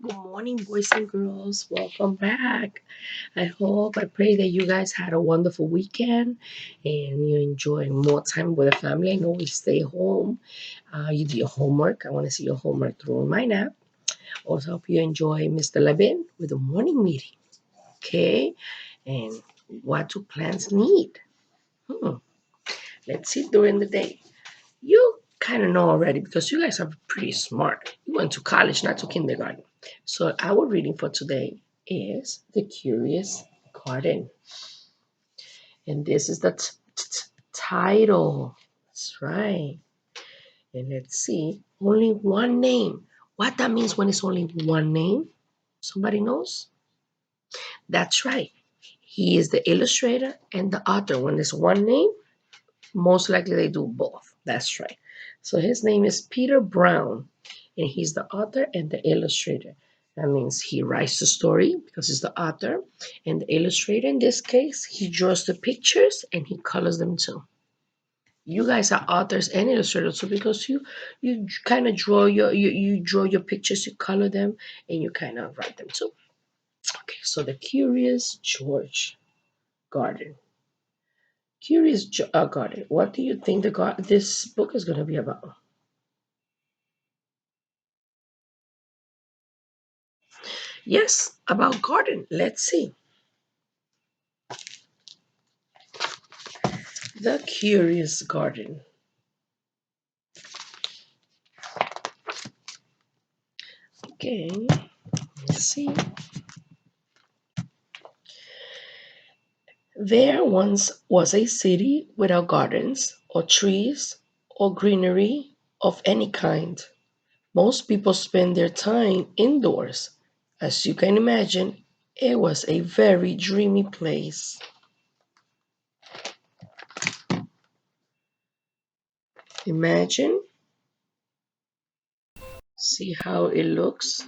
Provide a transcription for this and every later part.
Good morning, boys and girls. Welcome back. I pray that you guys had a wonderful weekend and you enjoy more time with the family. I know we stay home. You do your homework. I want to see your homework through my app. Also, hope you enjoy Mr. Levin with the morning meeting. Okay? And what do plants need? Hmm. Let's see during the day. You kind of know already because you guys are pretty smart. You went to college, not to kindergarten. So our reading for today is The Curious Garden. And this is the title. That's right. And let's see, only one name. What that means when it's only one name? Somebody knows? That's right. He is the illustrator and the author. When there's one name, most likely they do both. That's right. So his name is Peter Brown, and he's the author and the illustrator. That means he writes the story because he's the author, and the illustrator in this case, he draws the pictures and he colors them too. You guys are authors and illustrators, so because you kind of draw you draw your pictures, you color them, and you kind of write them too. Okay, so the Curious George Garden. Garden. What do you think this book is going to be about? Yes, about garden. Let's see. The Curious Garden. Okay, let's see. There once was a city without gardens or trees or greenery of any kind. Most people spend their time indoors. As you can imagine, it was a very dreamy place. Imagine, see how it looks.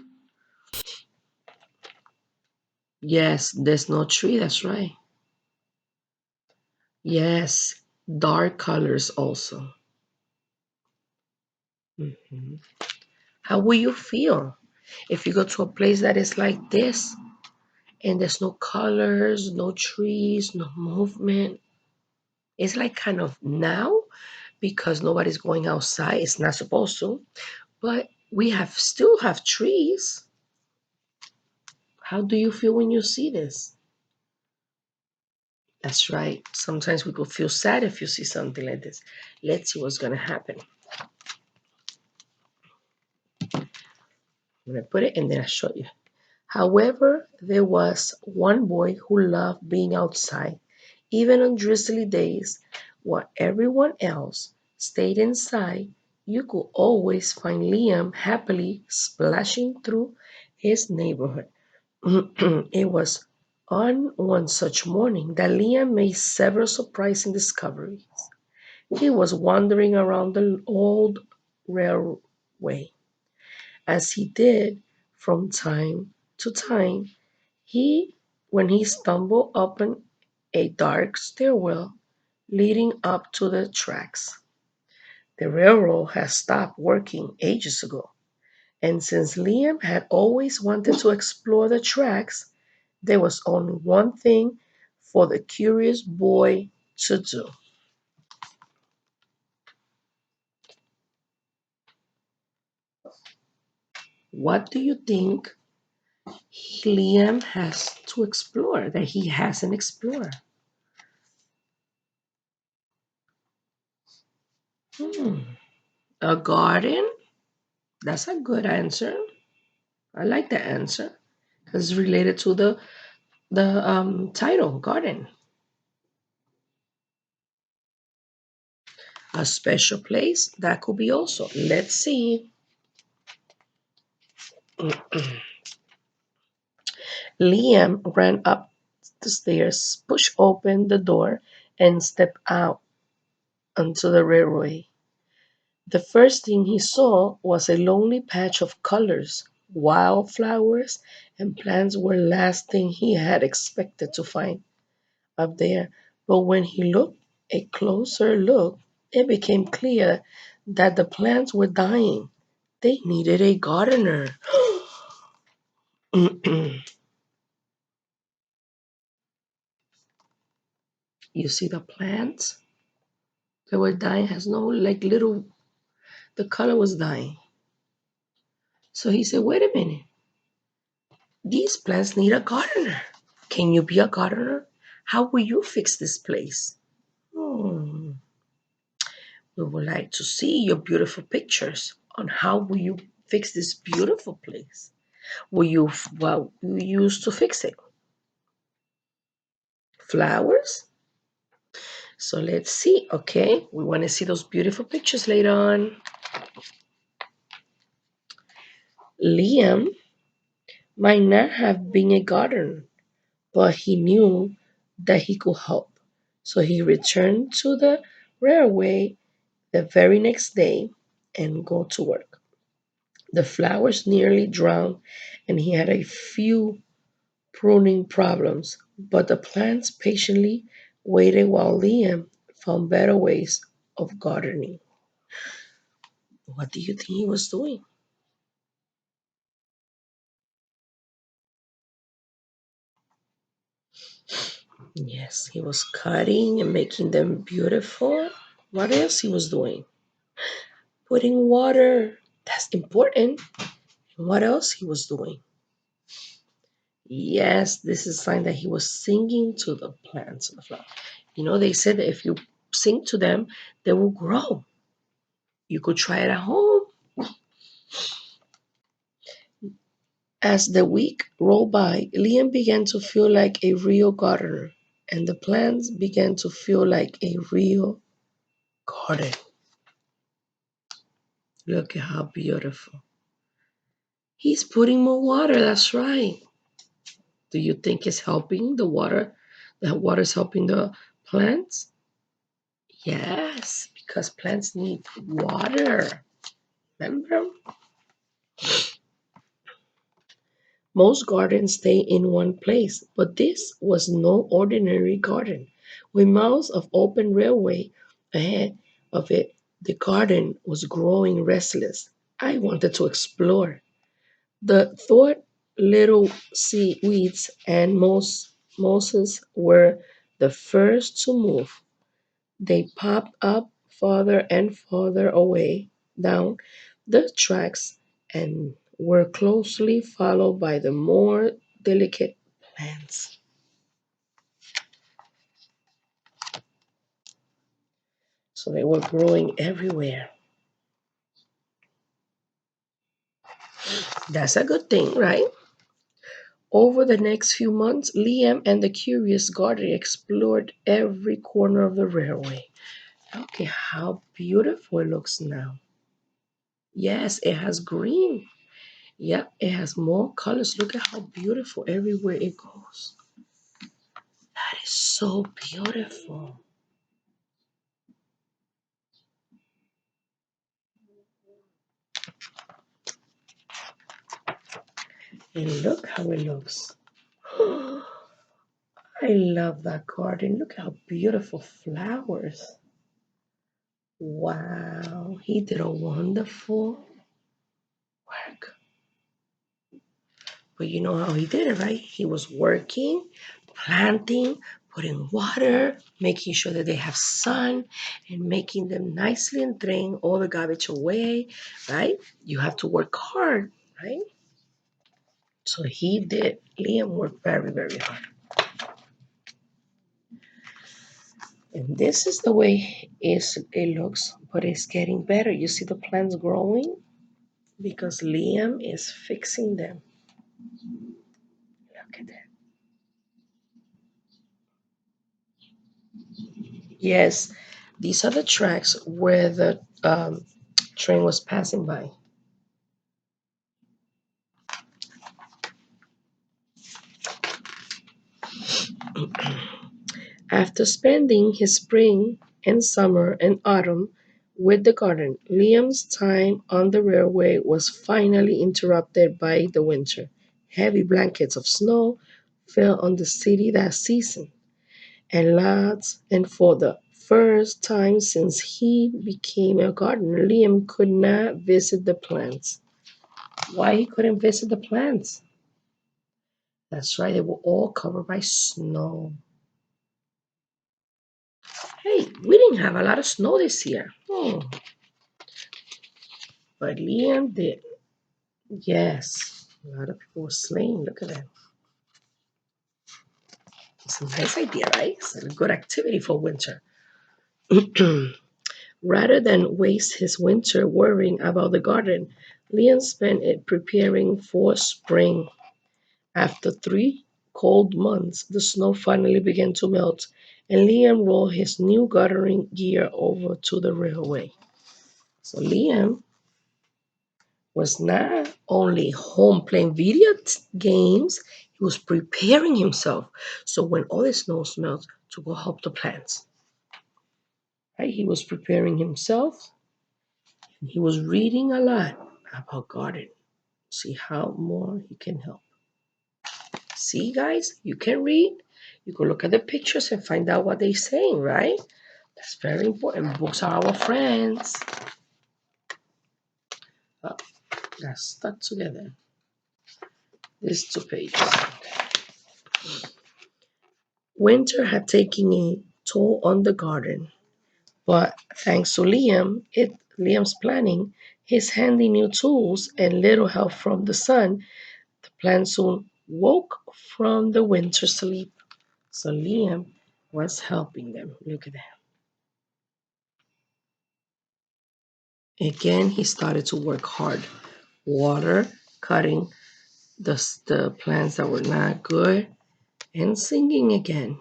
Yes, there's no tree, that's right. Yes, dark colors also. Mhm. How will you feel if you go to a place that is like this and there's no colors, no trees, no movement? It's like kind of now because nobody's going outside. It's not supposed to, but we have still have trees. How do you feel when you see this? That's right. Sometimes people feel sad if you see something like this. Let's see what's gonna happen. I'm gonna put it and then I'll show you. However, there was one boy who loved being outside, even on drizzly days, while everyone else stayed inside. You could always find Liam happily splashing through his neighborhood. It was on one such morning that Liam made several surprising discoveries. He was wandering around the old railway. As he did from time to time, he when he stumbled upon a dark stairwell leading up to the tracks. The railroad had stopped working ages ago, and since Liam had always wanted to explore the tracks, there was only one thing for the curious boy to do. What do you think Liam has to explore that he hasn't explored? Hmm. A garden? That's a good answer. I like the answer because it's related to the title, garden. A special place that could be also. Let's see. Liam ran up the stairs, pushed open the door, and stepped out onto the railway. The first thing he saw was a lonely patch of colors. Wildflowers and plants were last thing he had expected to find up there. But when he looked a closer look, it became clear that the plants were dying. They needed a gardener. You see the plants? They were dying, has no like little, the color was dying. So he said, wait a minute, these plants need a gardener. Can you be a gardener? How will you fix this place? Hmm. We would like to see your beautiful pictures on how will you fix this beautiful place. What will you use to fix it? Flowers? So let's see, okay? We want to see those beautiful pictures later on. Liam might not have been a gardener, but he knew that he could help. So he returned to the railway the very next day and go to work. The flowers nearly drowned, and he had a few pruning problems, but the plants patiently waited while Liam found better ways of gardening. What do you think he was doing? Yes, he was cutting and making them beautiful. What else he was doing? Putting water. That's important. What else he was doing? Yes, this is a sign that he was singing to the plants and the flower. They said that if you sing to them, they will grow. You could try it at home. As the week rolled by, Liam began to feel like a real gardener, and the plants began to feel like a real garden. Look at how beautiful. He's putting more water, that's right. Do you think it's helping the water? The water's helping the plants? Yes, because plants need water. Remember? Most gardens stay in one place, but this was no ordinary garden. With miles of open railway ahead of it, the garden was growing restless. I wanted to explore. The thought little seaweeds and mosses were the first to move. They popped up farther and farther away down the tracks and were closely followed by the more delicate plants. So they were growing everywhere. That's a good thing, right? Over the next few months, Liam and the curious gardener explored every corner of the railway. Look at how beautiful it looks now. Yes, it has green. Yep, it has more colors. Look at how beautiful everywhere it goes. That is so beautiful. And look how it looks. I love that garden. Look how beautiful flowers. Wow, he did a wonderful work. But you know how he did it, right? He was working, planting, putting water, making sure that they have sun, and making them nicely and throwing all the garbage away, right? You have to work hard, right? So he did. Liam worked very, very hard. And this is the way it looks, but it's getting better. You see the plants growing because Liam is fixing them. Look at that. Yes, these are the tracks where the train was passing by. After spending his spring and summer and autumn with the garden, Liam's time on the railway was finally interrupted by the winter. Heavy blankets of snow fell on the city that season, and for the first time since he became a gardener, Liam could not visit the plants. Why he couldn't visit the plants? That's right, they were all covered by snow. Hey, we didn't have a lot of snow this year. But Liam did. Yes, a lot of people were sleighing. Look at that. It's a nice idea, right? It's a good activity for winter. Rather than waste his winter worrying about the garden, Liam spent it preparing for spring. After 3 cold months, the snow finally began to melt, and Liam rolled his new gardening gear over to the railway. So Liam was not only home playing games, he was preparing himself. So when all the snow melts to go help the plants, right? He was preparing himself. And he was reading a lot about gardening. See how more he can help. See, guys, you can read. You can look at the pictures and find out what they're saying, right? That's very important. Books are our friends. Oh, that's stuck together. These 2 pages. Winter had taken a toll on the garden, but thanks to Liam's planning, his handy new tools, and little help from the sun, the plants soon woke from the winter sleep. So Liam was helping them. Look at that. Again, he started to work hard. Water, cutting the plants that were not good, and singing again.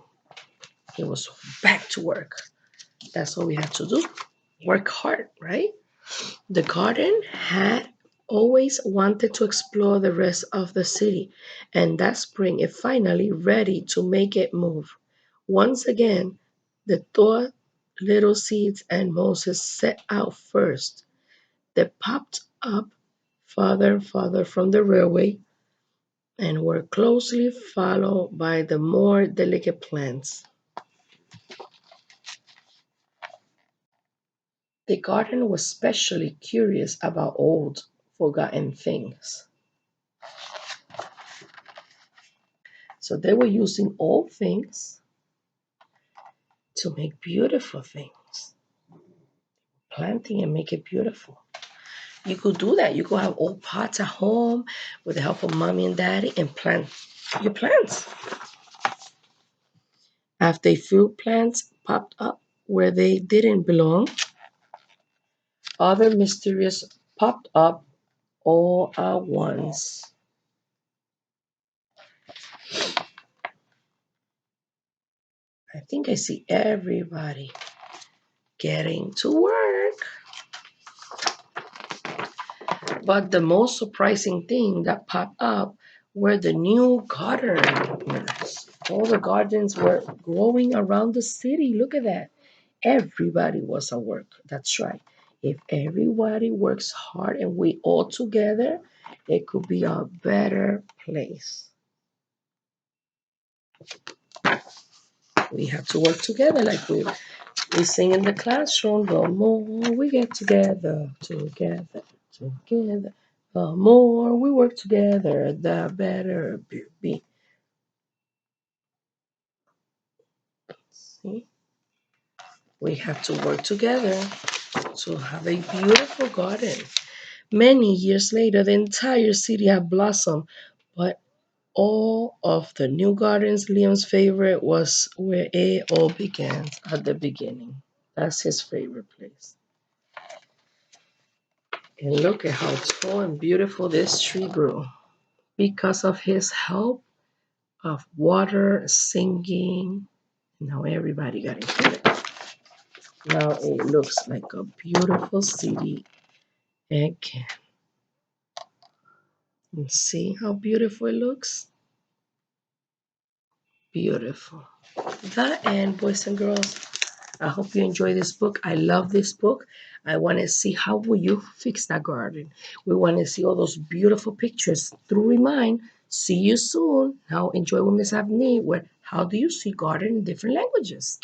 He was back to work. That's what we have to do. Work hard, right? The garden had always wanted to explore the rest of the city, and that spring it finally ready to make it move. Once again, the thought little seeds and Moses set out first. They popped up farther and farther from the railway and were closely followed by the more delicate plants. The garden was specially curious about old, forgotten things. So they were using old things to make beautiful things, planting and make it beautiful. You could do that. You could have old pots at home with the help of mommy and daddy and plant your plants. After a few plants popped up where they didn't belong, other mysterious popped up all at once. I think I see everybody getting to work. But the most surprising thing that popped up were the new gardeners. All the gardens were growing around the city. Look at that. Everybody was at work. That's right. If everybody works hard and we all together, it could be a better place. We have to work together like we sing in the classroom. The more we get together, together. The more we work together, the better it be. See? We have to work together to have a beautiful garden. Many years later, the entire city had blossomed, but all of the new gardens, Liam's favorite was where it all began at the beginning. That's his favorite place. And look at how tall and beautiful this tree grew because of his help of water, singing. Now everybody got into it. Now it looks like a beautiful city again. And see how beautiful it looks? Beautiful. The end, boys and girls. I hope you enjoy this book. I love this book. I want to see how will you fix that garden. We want to see all those beautiful pictures through Remind. See you soon. Now enjoy with Miss Avni. Where how do you see garden in different languages?